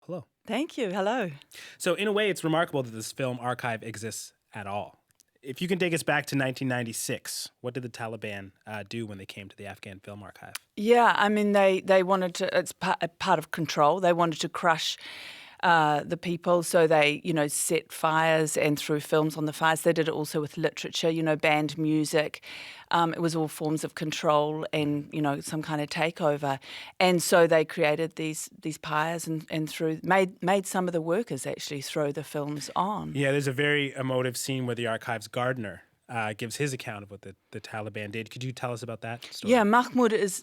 Hello. Thank you. Hello. So, in a way, it's remarkable that this film archive exists at all. If you can take us back to 1996, what did the Taliban do when they came to the Afghan film archive? Yeah, I mean, they wanted to, it's a part of control. They wanted to crush the people. So they, set fires and threw films on the fires. They did it also with literature, banned music. It was all forms of control and, some kind of takeover. And so they created these pyres and made some of the workers actually throw the films on. Yeah, there's a very emotive scene where the archive's gardener gives his account of what the Taliban did. Could you tell us about that story? Yeah, Mahmoud is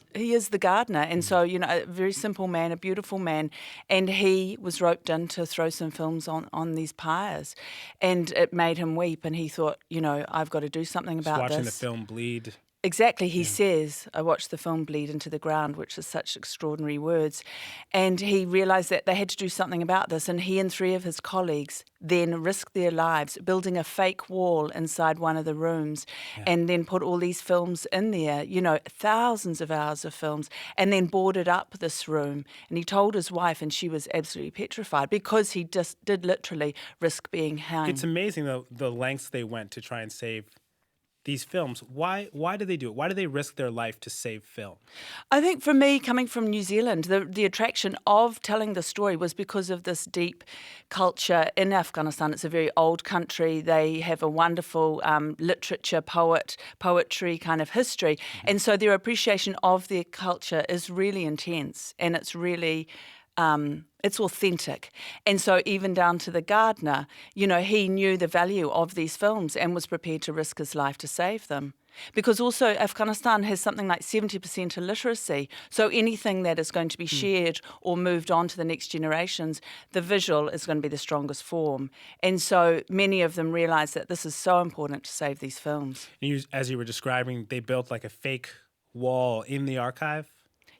the gardener, and so a very simple man, a beautiful man, and he was roped in to throw some films on these pyres, and it made him weep, and he thought, I've got to do something Just about watching this. the film bleed. Exactly, he says, I watched the film bleed into the ground, which is such extraordinary words. And he realised that they had to do something about this, and he and three of his colleagues then risked their lives building a fake wall inside one of the rooms and then put all these films in there, thousands of hours of films, and then boarded up this room. And he told his wife, and she was absolutely petrified because he just did literally risk being hung. It's amazing, though, the lengths they went to try and save these films. Why do they do it? Why do they risk their life to save film? I think for me, coming from New Zealand, the attraction of telling the story was because of this deep culture in Afghanistan. It's a very old country. They have a wonderful literature, poetry kind of history. And so their appreciation of their culture is really intense, and it's really it's authentic. And so even down to the gardener, he knew the value of these films and was prepared to risk his life to save them. Because also Afghanistan has something like 70% illiteracy. So anything that is going to be shared or moved on to the next generations, the visual is going to be the strongest form. And so many of them realize that this is so important to save these films. As you were describing, they built like a fake wall in the archive.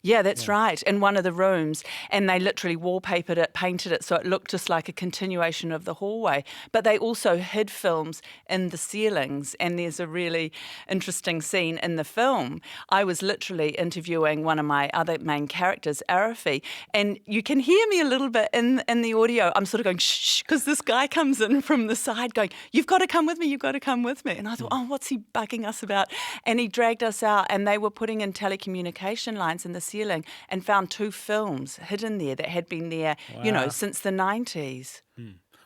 Yeah, that's right, in one of the rooms. And they literally wallpapered it, painted it, so it looked just like a continuation of the hallway. But they also hid films in the ceilings. And there's a really interesting scene in the film. I was literally interviewing one of my other main characters, Arafi, and you can hear me a little bit in the audio. I'm sort of going, shh, because this guy comes in from the side going, you've got to come with me, you've got to come with me. And I thought, what's he bugging us about? And he dragged us out, and they were putting in telecommunication lines in the ceiling and found two films hidden there that had been there, since the 90s.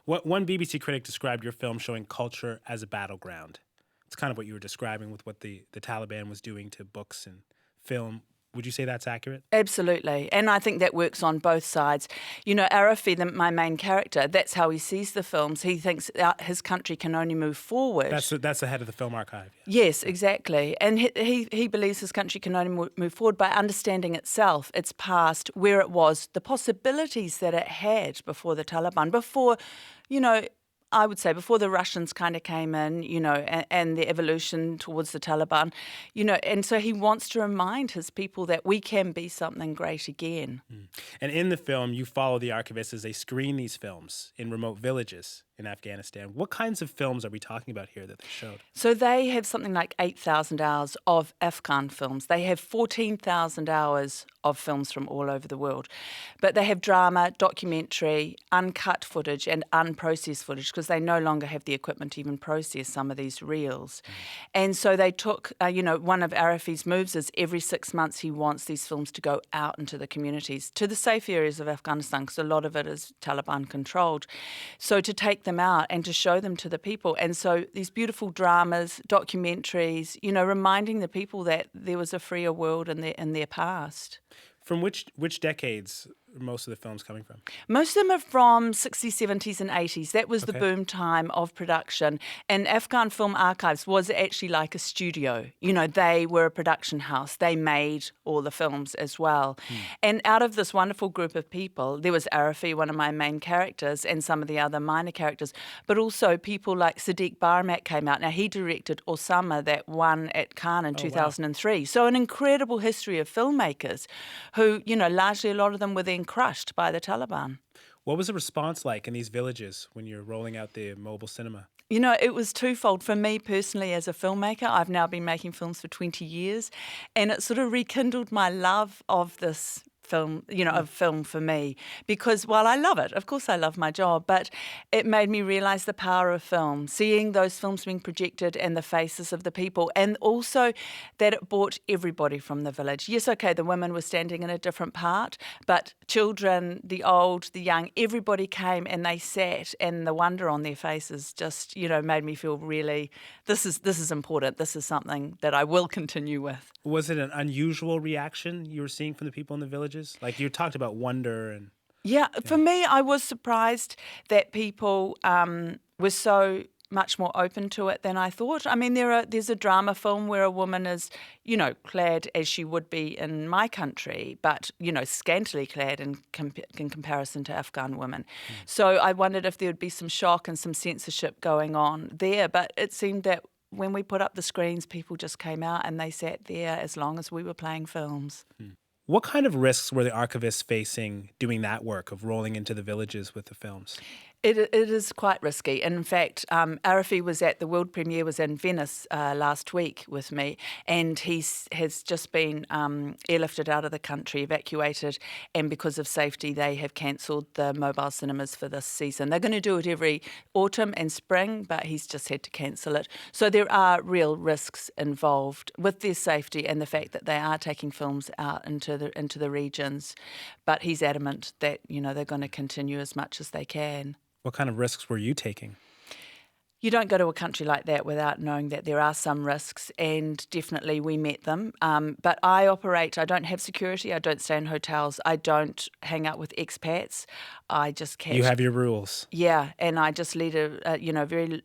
One BBC critic described your film showing culture as a battleground. It's kind of what you were describing with what the Taliban was doing to books and film. Would you say that's accurate? Absolutely. And I think that works on both sides. Arafi, my main character, that's how he sees the films. He thinks his country can only move forward. That's the head of the film archive. Yes, exactly. And he believes his country can only move forward by understanding itself, its past, where it was, the possibilities that it had before the Taliban, before, I would say before the Russians kind of came in, and the evolution towards the Taliban, and so he wants to remind his people that we can be something great again. And in the film, you follow the archivists as they screen these films in remote villages in Afghanistan. What kinds of films are we talking about here that they showed? So they have something like 8,000 hours of Afghan films. They have 14,000 hours of films from all over the world. But they have drama, documentary, uncut footage and unprocessed footage because they no longer have the equipment to even process some of these reels. And so they took, one of Arafi's moves is every 6 months he wants these films to go out into the communities, to the safe areas of Afghanistan, because a lot of it is Taliban controlled. So to take them out and to show them to the people. And so these beautiful dramas, documentaries, reminding the people that there was a freer world in their past. From which decades are most of the films coming from? Most of them are from 60s, 70s and 80s. That was the boom time of production. And Afghan Film Archives was actually like a studio. They were a production house. They made all the films as well. And out of this wonderful group of people, there was Arafi, one of my main characters, and some of the other minor characters, but also people like Sadiq Barmak came out. Now, he directed Osama, that won at Cannes in 2003. Wow. So an incredible history of filmmakers who, largely a lot of them were then crushed by the Taliban. What was the response like in these villages when you're rolling out the mobile cinema? It was twofold. For me personally as a filmmaker, I've now been making films for 20 years, and it sort of rekindled my love of this film, of film for me, because while I love it, of course I love my job, but it made me realise the power of film, seeing those films being projected and the faces of the people, and also that it brought everybody from the village. Yes, okay, the women were standing in a different part, but children, the old, the young, everybody came and they sat, and the wonder on their faces just, made me feel really, this is important. This is something that I will continue with. Was it an unusual reaction you were seeing from the people in the villages? Like you talked about wonder and... Yeah, for me, I was surprised that people were so much more open to it than I thought. I mean, there's a drama film where a woman is, clad as she would be in my country, but, scantily clad in comparison to Afghan women. So I wondered if there would be some shock and some censorship going on there, but it seemed that when we put up the screens, people just came out and they sat there as long as we were playing films. What kind of risks were the archivists facing doing that work of rolling into the villages with the films? It is quite risky. In fact, Arafi was at the world premiere, was in Venice last week with me, and he has just been airlifted out of the country, evacuated, and because of safety, they have cancelled the mobile cinemas for this season. They're going to do it every autumn and spring, but he's just had to cancel it. So there are real risks involved with their safety and the fact that they are taking films out into the regions. But he's adamant that they're going to continue as much as they can. What kind of risks were you taking? You don't go to a country like that without knowing that there are some risks, and definitely we met them. But I don't have security, I don't stay in hotels, I don't hang out with expats. I just catch... You have your rules. Yeah, and I just lead a very...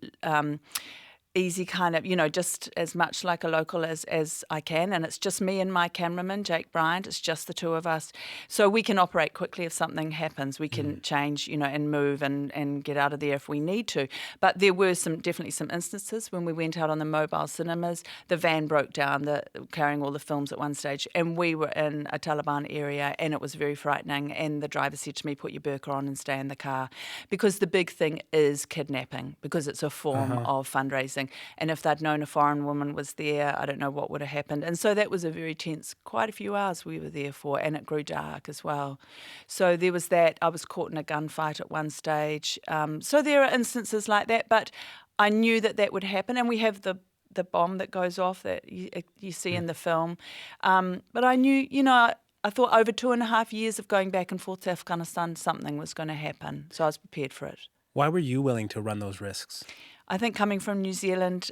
easy kind of, just as much like a local as I can. And it's just me and my cameraman, Jake Bryant. It's just the two of us. So we can operate quickly if something happens. We can change, and move and get out of there if we need to. But there were definitely some instances when we went out on the mobile cinemas, the van broke down, carrying all the films at one stage. And we were in a Taliban area and it was very frightening. And the driver said to me, put your burqa on and stay in the car. Because the big thing is kidnapping, because it's a form of fundraising. And if they'd known a foreign woman was there, I don't know what would have happened. And so that was a very tense, quite a few hours we were there for, and it grew dark as well. So there was that. I was caught in a gunfight at one stage. So there are instances like that, but I knew that would happen. And we have the bomb that goes off that you see in the film. But I knew, I thought over 2.5 years of going back and forth to Afghanistan, something was going to happen. So I was prepared for it. Why were you willing to run those risks? I think coming from New Zealand,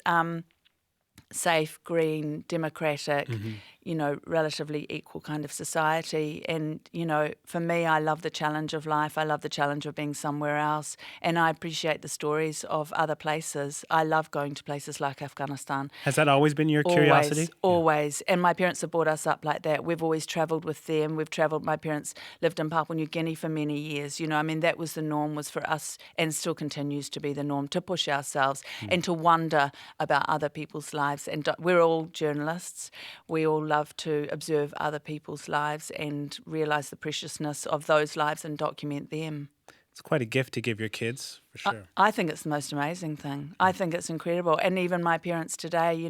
safe, green, democratic, relatively equal kind of society. And, for me, I love the challenge of life. I love the challenge of being somewhere else. And I appreciate the stories of other places. I love going to places like Afghanistan. Has that always been your curiosity? Always. And my parents have brought us up like that. We've always travelled with them. My parents lived in Papua New Guinea for many years. That was the norm, was for us, and still continues to be the norm, to push ourselves and to wonder about other people's lives. And we're all journalists. We all love to observe other people's lives and realise the preciousness of those lives and document them. It's quite a gift to give your kids, for sure. I think it's the most amazing thing. I think it's incredible. And even my parents today,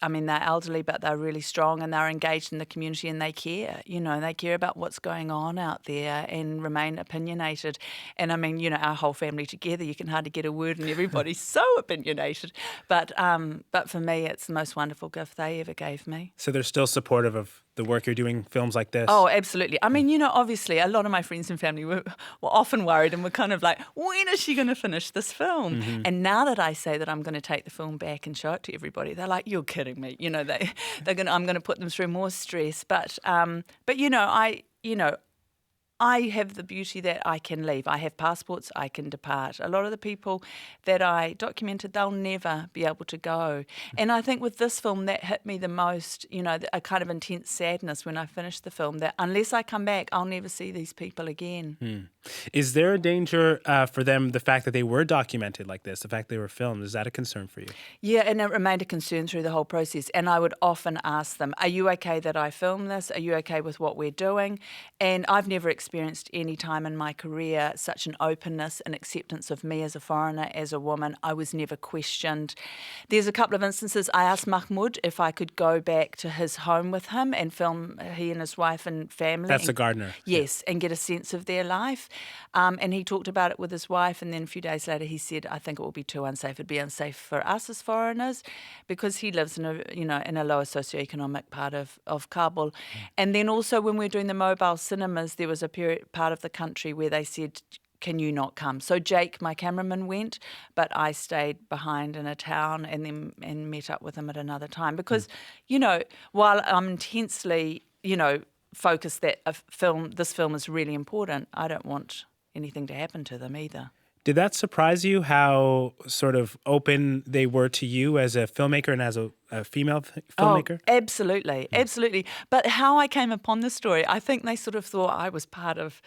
they're elderly, but they're really strong and they're engaged in the community and they care. They care about what's going on out there and remain opinionated. And our whole family together, you can hardly get a word and everybody's so opinionated. But for me, it's the most wonderful gift they ever gave me. So they're still supportive of the work you're doing, films like this? Oh, absolutely. Obviously, a lot of my friends and family were often worried and were kind of like, when is she going to finish this film? And now that I say that I'm going to take the film back and show it to everybody, they're like, you're kidding me. I'm going to put them through more stress. But I have the beauty that I can leave. I have passports, I can depart. A lot of the people that I documented, they'll never be able to go. And I think with this film, that hit me the most, a kind of intense sadness when I finished the film, that unless I come back, I'll never see these people again. Is there a danger for them, the fact that they were documented like this, the fact they were filmed, is that a concern for you? Yeah, and it remained a concern through the whole process. And I would often ask them, are you okay that I film this? Are you okay with what we're doing? And I've never experienced any time in my career such an openness and acceptance of me as a foreigner, as a woman. I was never questioned. There's a couple of instances. I asked Mahmoud if I could go back to his home with him and film he and his wife and family. That's the gardener. Yes, and get a sense of their life. And he talked about it with his wife, and then a few days later he said, I think it will be too unsafe. It'd be unsafe for us as foreigners because he lives in a lower socioeconomic part of Kabul. And then also when we were doing the mobile cinemas, there was a part of the country where they said, can you not come? So Jake, my cameraman, went, but I stayed behind in a town and met up with him at another time because, while I'm intensely, focused that this film is really important, I don't want anything to happen to them either. Did that surprise you how sort of open they were to you as a filmmaker and as a female filmmaker? Oh, absolutely, absolutely. But how I came upon the story, I think they sort of thought I was part of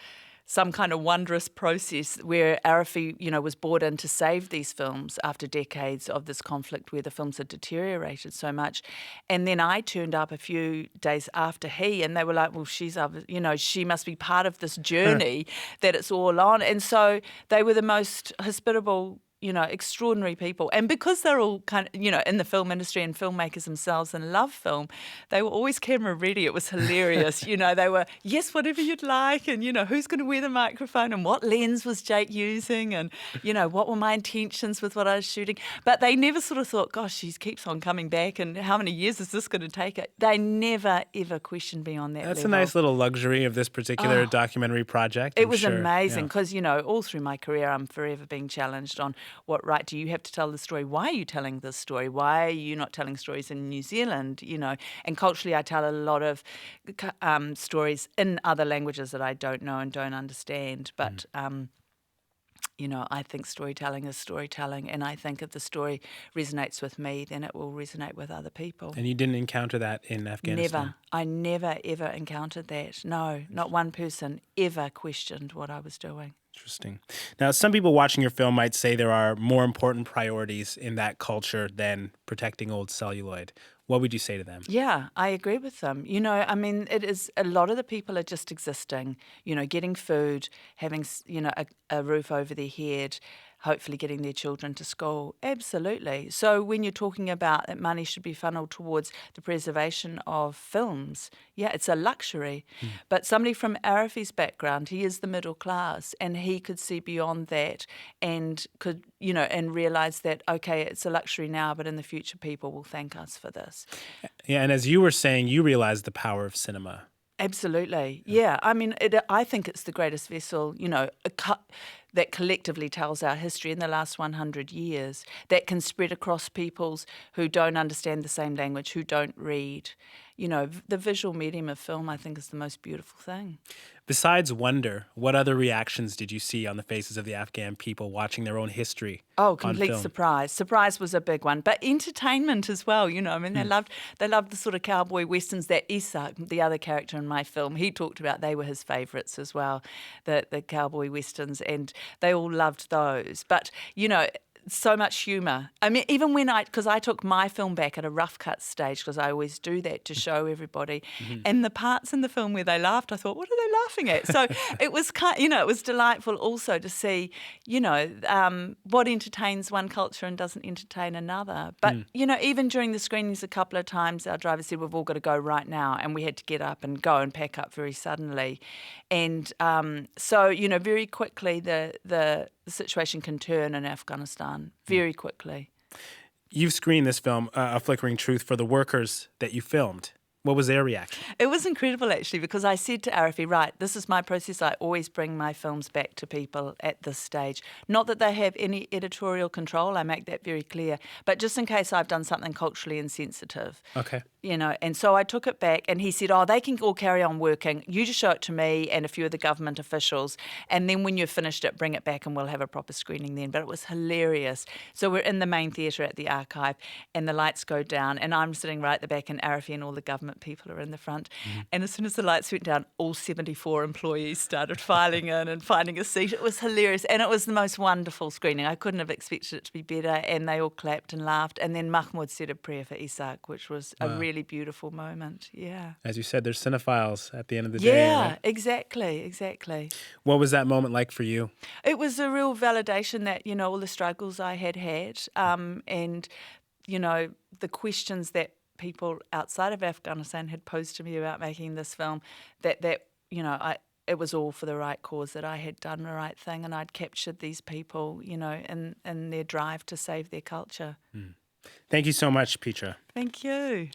some kind of wondrous process where Arafi, was brought in to save these films after decades of this conflict where the films had deteriorated so much. And then I turned up a few days after he, and they were like, well, she must be part of this journey that it's all on. And so they were the most hospitable, extraordinary people. And because they're all kind of, in the film industry and filmmakers themselves and love film, they were always camera ready. It was hilarious. They were, yes, whatever you'd like. And, who's going to wear the microphone and what lens was Jake using and, what were my intentions with what I was shooting. But they never sort of thought, gosh, she keeps on coming back and how many years is this going to take it? They never, ever questioned me on that That's level. a nice little luxury of this particular documentary project. It was amazing because, all through my career, I'm forever being challenged on what right do you have to tell the story? Why are you telling this story? Why are you not telling stories in New Zealand? And culturally, I tell a lot of stories in other languages that I don't know and don't understand. But I think storytelling is storytelling, and I think if the story resonates with me, then it will resonate with other people. And you didn't encounter that in Afghanistan? Never. I never, ever encountered that. No, not one person ever questioned what I was doing. Interesting. Now, some people watching your film might say there are more important priorities in that culture than protecting old celluloid. What would you say to them? Yeah, I agree with them. It is a lot of the people are just existing, getting food, having, a roof over their head, hopefully getting their children to school. Absolutely. So when you're talking about that money should be funneled towards the preservation of films, yeah, it's a luxury. But somebody from Arafi's background, he is the middle class, and he could see beyond that and could, and realize that, okay, it's a luxury now, but in the future people will thank us for this. Yeah, and as you were saying, you realized the power of cinema. Absolutely. Yeah. I think it's the greatest vessel, that collectively tells our history in the last 100 years, that can spread across peoples who don't understand the same language, who don't read. The visual medium of film, I think, is the most beautiful thing. Besides wonder, what other reactions did you see on the faces of the Afghan people watching their own history? Oh, complete on film? surprise. Surprise was a big one. But entertainment as well, they loved the sort of cowboy westerns that Isak, the other character in my film, he talked about. They were his favourites as well, the cowboy westerns, and they all loved those. But, so much humour. Even because I took my film back at a rough cut stage, because I always do that to show everybody. And the parts in the film where they laughed, I thought, what are they laughing at? So it was it was delightful also to see, what entertains one culture and doesn't entertain another. But, even during the screenings a couple of times, our driver said, we've all got to go right now. And we had to get up and go and pack up very suddenly. And so, very quickly the situation can turn in Afghanistan very quickly. You've screened this film, A Flickering Truth, for the workers that you filmed. What was their reaction? It was incredible, actually, because I said to Arafi, right, this is my process. I always bring my films back to people at this stage. Not that they have any editorial control. I make that very clear. But just in case I've done something culturally insensitive. Okay. And so I took it back and he said, they can all carry on working. You just show it to me and a few of the government officials. And then when you've finished it, bring it back and we'll have a proper screening then. But it was hilarious. So we're in the main theatre at the archive and the lights go down and I'm sitting right at the back and Arafi and all the government government people are in the front. And as soon as the lights went down, all 74 employees started filing in and finding a seat. It was hilarious. And it was the most wonderful screening. I couldn't have expected it to be better. And they all clapped and laughed. And then Mahmoud said a prayer for Isak, which was a really beautiful moment. Yeah. As you said, there's cinephiles at the end of the day. Yeah, Right? exactly. What was that moment like for you? It was a real validation that, all the struggles I had and, the questions that people outside of Afghanistan had posed to me about making this film, it was all for the right cause, that I had done the right thing and I'd captured these people, in their drive to save their culture. Thank you so much, Pietra. Thank you.